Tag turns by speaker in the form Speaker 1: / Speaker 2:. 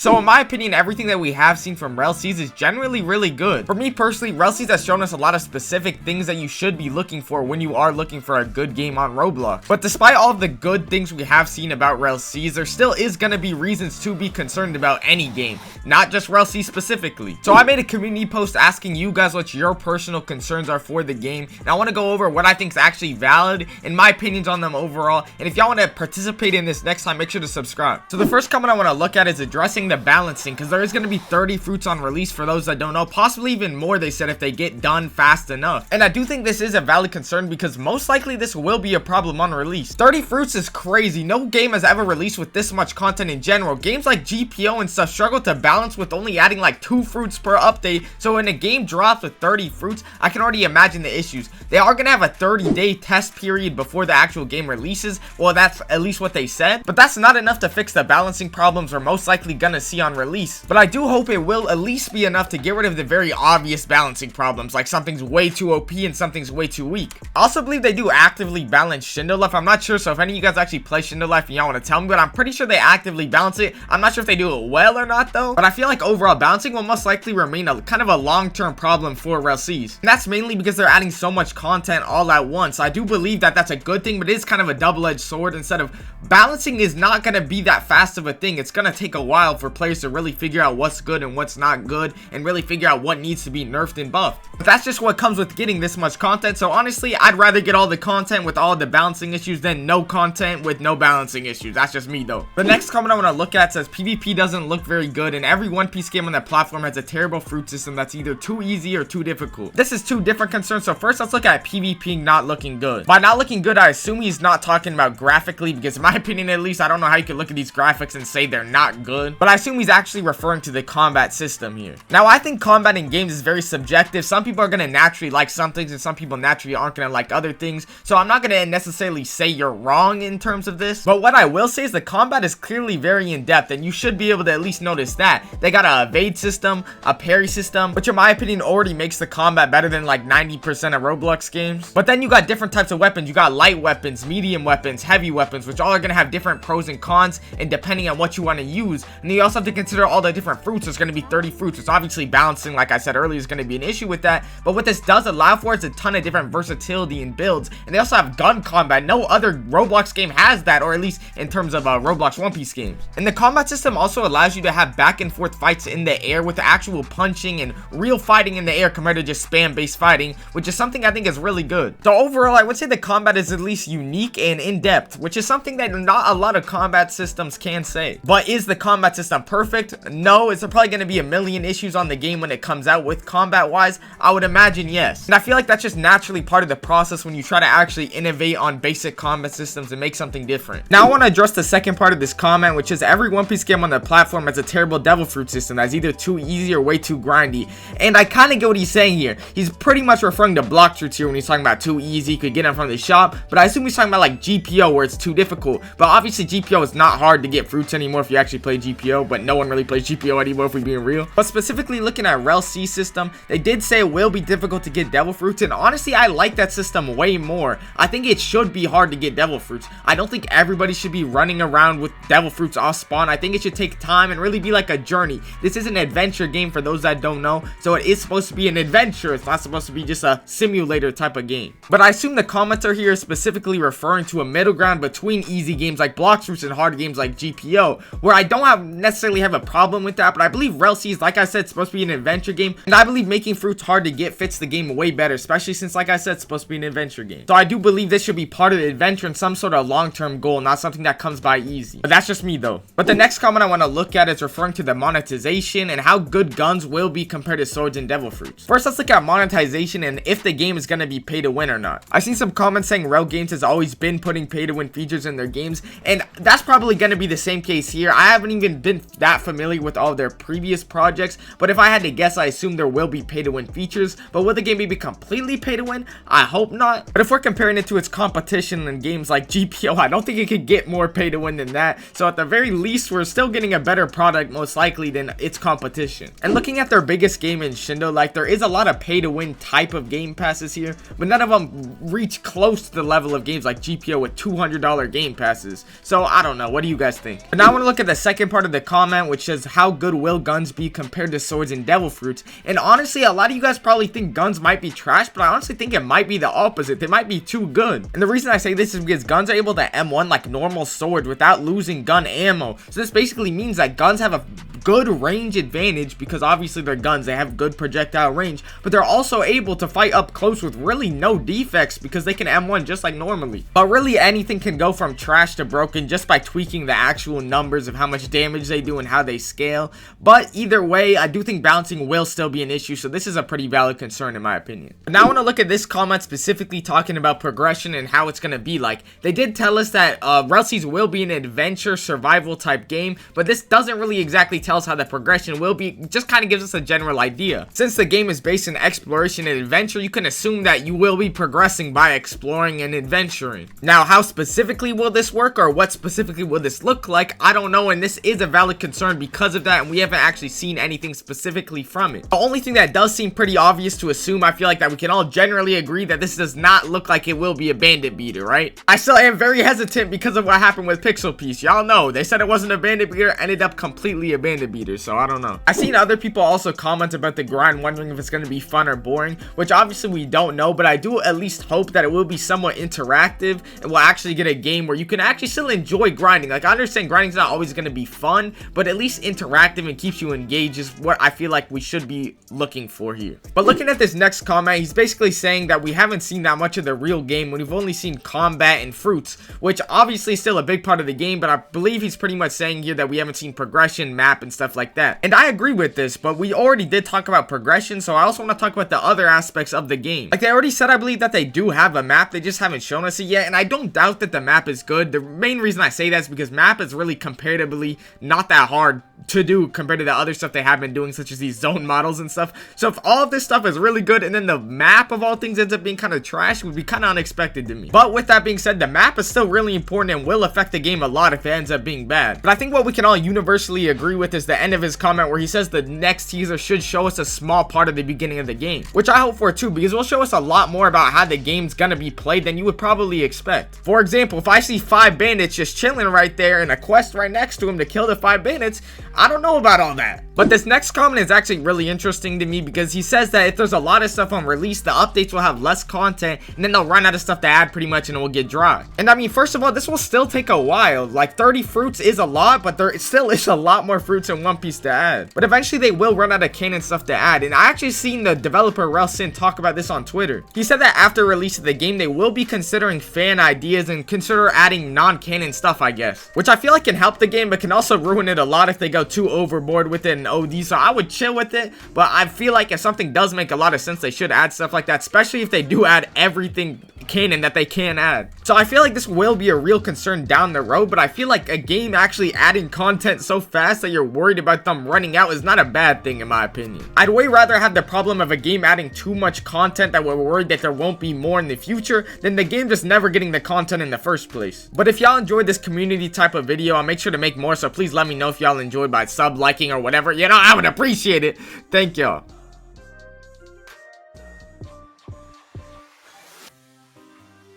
Speaker 1: So in my opinion, everything that we have seen from Rell Seas is generally really good. For me personally, Rell Seas has shown us a lot of specific things that you should be looking for when you are looking for a good game on Roblox. But despite all of the good things we have seen about Rell Seas, there still is going to be reasons to be concerned about any game, not just Rell Seas specifically. So I made a community post asking you guys what your personal concerns are for the game, and I want to go over what I think is actually valid and my opinions on them overall. And if y'all want to participate in this next time, make sure to subscribe. So the first comment I want to look at is addressing the balancing, because there is going to be 30 fruits on release for those that don't know, possibly even more, they said, if they get done fast enough. And I do think this is a valid concern because most likely this will be a problem on release. 30 fruits is crazy. No game has ever released with this much content in general. Games like GPO and stuff struggle to balance with only adding like 2 fruits per update. So when a game drops with 30 fruits, I can already imagine the issues. They are going to have a 30-day test period before the actual game releases. Well, that's at least what they said, but that's not enough to fix the balancing problems we're most likely going to see on release. But I do hope it will at least be enough to get rid of the very obvious balancing problems, like something's way too OP and something's way too weak. I also believe they do actively balance Shindo Life. I'm not sure, so if any of you guys actually play Shindo Life and y'all want to tell me, but I'm pretty sure they actively balance it. I'm not sure if they do it well or not though, but I feel like overall balancing will most likely remain a kind of a long-term problem for Rell Seas. And that's mainly because they're adding so much content all at once. I do believe that that's a good thing, but it is kind of a double-edged sword. Instead of balancing is not going to be that fast of a thing. It's going to take a while for players to really figure out what's good and what's not good, and really figure out what needs to be nerfed and buffed. But that's just what comes with getting this much content. So honestly, I'd rather get all the content with all the balancing issues than no content with no balancing issues. That's just me though. The next comment I want to look at says PvP doesn't look very good, and every One Piece game on that platform has a terrible fruit system that's either too easy or too difficult. This is two different concerns. So first, let's look at PvP not looking good. By not looking good, I assume he's not talking about graphically, because in my opinion at least, I don't know how you can look at these graphics and say they're not good, but I assume he's actually referring to the combat system here. Now, I think combat in games is very subjective. Some people are going to naturally like some things and some people naturally aren't going to like other things, so I'm not going to necessarily say you're wrong in terms of this. But what I will say is the combat is clearly very in-depth, and you should be able to at least notice that. They got a evade system, a parry system, which in my opinion already makes the combat better than like 90% of Roblox games. But then you got different types of weapons. You got light weapons, medium weapons, heavy weapons, which all are going to have different pros and cons, and depending on what you want to use. And you also have to consider all the different fruits. There's going to be 30 fruits. It's obviously balancing, like I said earlier, is going to be an issue with that. But what this does allow for is a ton of different versatility in builds. And they also have gun combat. No other Roblox game has that, or at least in terms of Roblox One Piece games. And the combat system also allows you to have back and forth fights in the air with actual punching and real fighting in the air compared to just spam based fighting, which is something I think is really good. So overall, I would say the combat is at least unique and in depth, which is something that not a lot of combat systems can say. But is the combat system perfect? No. Is there probably going to be a million issues on the game when it comes out with combat wise? I would imagine yes. And I feel like that's just naturally part of the process when you try to actually innovate on basic combat systems and make something different. Now I want to address the second part of this comment, which is every One Piece game on the platform has a terrible devil fruit system that's either too easy or way too grindy. And I kind of get what he's saying here. He's pretty much referring to block fruits here when he's talking about too easy, could get them from the shop, but I assume he's talking about like GPO where it's too difficult. But obviously GPO is not hard to get fruits anymore if you actually play GPO, but no one really plays GPO anymore if we're being real. But specifically looking at Rell Seas system, they did say it will be difficult to get devil fruits, and honestly I like that system way more. I think it should be hard to get devil fruits. I don't think everybody should be running around with devil fruits off spawn. I think it should take time and really be like a journey. This is an adventure game for those that don't know, so it is supposed to be an adventure. It's not supposed to be just a simulator type of game. But I assume the commenter here is specifically referring to a middle ground between easy games like block fruits and hard games like GPO, where I don't necessarily have a problem with that. But I believe Rell Seas, like I said, it's supposed to be an adventure game, and I believe making fruits hard to get fits the game way better, especially since, like I said, it's supposed to be an adventure game. So I do believe this should be part of the adventure and some sort of long-term goal, not something that comes by easy. But that's just me though. But the next comment I want to look at is referring to the monetization and how good guns will be compared to swords and devil fruits. First, let's look at monetization and if the game is going to be pay to win or not. I've seen some comments saying Rell Games has always been putting pay to win features in their games, and that's probably going to be the same case here. I haven't even been that familiar with all of their previous projects, but if I had to guess, I assume there will be pay to win features. But will the game be completely pay to win? I hope not. But if we're comparing it to its competition in games like GPO, I don't think it could get more pay to win than that. So at the very least, we're still getting a better product most likely than its competition. And looking at their biggest game in Shindo, like there is a lot of pay to win type of game passes here, but none of them reach close to the level of games like GPO with $200 game passes. So I don't know. What do you guys think? But now I want to look at the second part of the comment which says, how good will guns be compared to swords and devil fruits? And honestly, a lot of you guys probably think guns might be trash, but I honestly think it might be the opposite. They might be too good. And the reason I say this is because guns are able to M1 like normal swords without losing gun ammo. So this basically means that guns have a good range advantage because obviously they're guns, they have good projectile range, but they're also able to fight up close with really no defects because they can M1 just like normally. But really anything can go from trash to broken just by tweaking the actual numbers of how much damage they do and how they scale. But either way, I do think bouncing will still be an issue, so this is a pretty valid concern in my opinion. But now I want to look at this comment specifically talking about progression and how it's going to be like. They did tell us that Rell Seas will be an adventure survival type game, but this doesn't really exactly tell us how the progression will be. It just kind of gives us a general idea. Since the game is based in exploration and adventure, you can assume that you will be progressing by exploring and adventuring. Now, how specifically will this work, or what specifically will this look like? I don't know, and this is a valid concern because of that, and we haven't actually seen anything specifically from it. The only thing that does seem pretty obvious to assume, I feel like that we can all generally agree that this does not look like it will be a bandit beater, right? I still am very hesitant because of what happened with Pixel Piece. Y'all know, they said it wasn't a bandit beater, ended up completely a bandit beater, so I don't know. I've seen other people also comment about the grind, wondering if it's going to be fun or boring, which obviously we don't know, but I do at least hope that it will be somewhat interactive and we'll actually get a game where you can actually still enjoy grinding. Like, I understand grinding's not always going to be fun, but at least interactive and keeps you engaged is what I feel like we should be looking for here. But looking at this next comment, he's basically saying that we haven't seen that much of the real game when we've only seen combat and fruits, which obviously is still a big part of the game, but I believe he's pretty much saying here that we haven't seen progression, map, and stuff like that. And I agree with this, but we already did talk about progression, so I also want to talk about the other aspects of the game. Like, they already said, I believe, that they do have a map, they just haven't shown us it yet, and I don't doubt that the map is good. The main reason I say that is because map is really comparatively not that hard to do compared to the other stuff they have been doing, such as these zone models and stuff. So if all of this stuff is really good and then the map of all things ends up being kind of trash, it would be kind of unexpected to me. But with that being said, the map is still really important and will affect the game a lot if it ends up being bad. But I think what we can all universally agree with is the end of his comment where he says the next teaser should show us a small part of the beginning of the game, which I hope for too, because it will show us a lot more about how the game's gonna be played than you would probably expect. For example, if I see 5 bandits just chilling right there and a quest right next to him to kill the 5 bandits, I don't know about all that. But this next comment is actually really interesting to me because he says that if there's a lot of stuff on release, the updates will have less content and then they'll run out of stuff to add pretty much and it will get dry. And I mean, first of all, this will still take a while. Like 30 fruits is a lot, but there still is a lot more fruits in One Piece to add. But eventually they will run out of canon stuff to add. And I actually seen the developer Rell Seas talk about this on Twitter. He said that after release of the game, they will be considering fan ideas and consider adding non-canon stuff, I guess. Which I feel like can help the game, but can also ruin it a lot if they go too overboard with it in OD. So I would chill with it, but I feel like if something does make a lot of sense, they should add stuff like that, especially if they do add everything canon that they can add. So I feel like this will be a real concern down the road, but I feel like a game actually adding content so fast that you're worried about them running out is not a bad thing in my opinion. I'd way rather have the problem of a game adding too much content that we're worried that there won't be more in the future than the game just never getting the content in the first place. But if y'all enjoyed this community type of video, I'll make sure to make more, so please let me know if y'all enjoyed by sub, liking, or whatever. You know, I would appreciate it. Thank y'all.